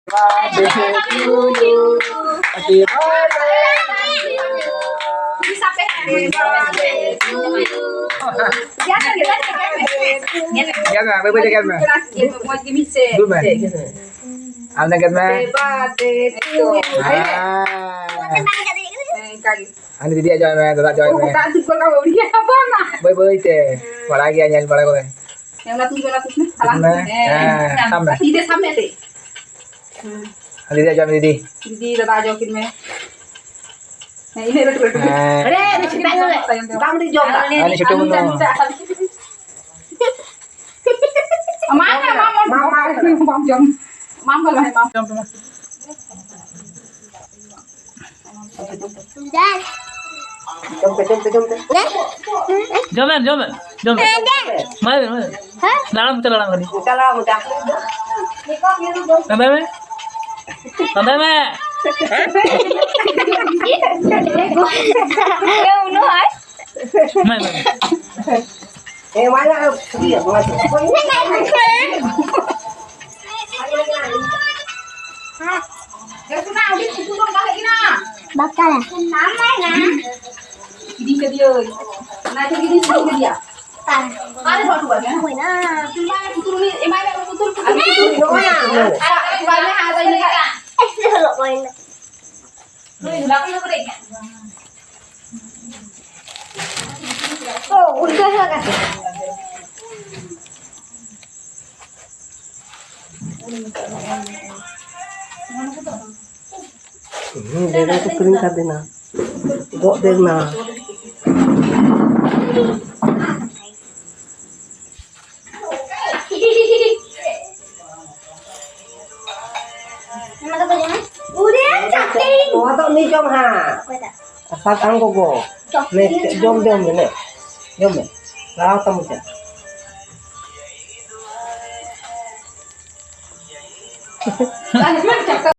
birthday to you. Happy birthday. Happy birthday to you. Get mà, bây giờ get mà. Good man. Anh đang get mà. Happy birthday to you. Anh đi dia join mà, dadah join mà. Bye bye teh. Wala lagi nyanyi pada kau. Yang latus ni, salam. Sama. Tidak sama deh. Anh đi dia join đi. Didi dadah jokin में. Ini betul. Ada cerita tu. Kamu di jom tak? Ini cerita mana? Mam jom. Mam kalau hai mam. Jom semua. Jom Mari. Dalam kita dalam tadi. Santai me. Mari. Mana dia? Bakal lah. Gidi ke dia. Nak jadi gidi ke dia. Ada buat buat kan? Cuma putul ni, emang putul. Ada banyak ada ini kan? Selok main. Ni dah kena break. Oh, udah kan. Dia tu kering kat dena. Gok dena. Udah cacing. Wah tak ni jom ha. Asal tang go. Ni jom ni. Jom ni. Lah tamu je. Ada macam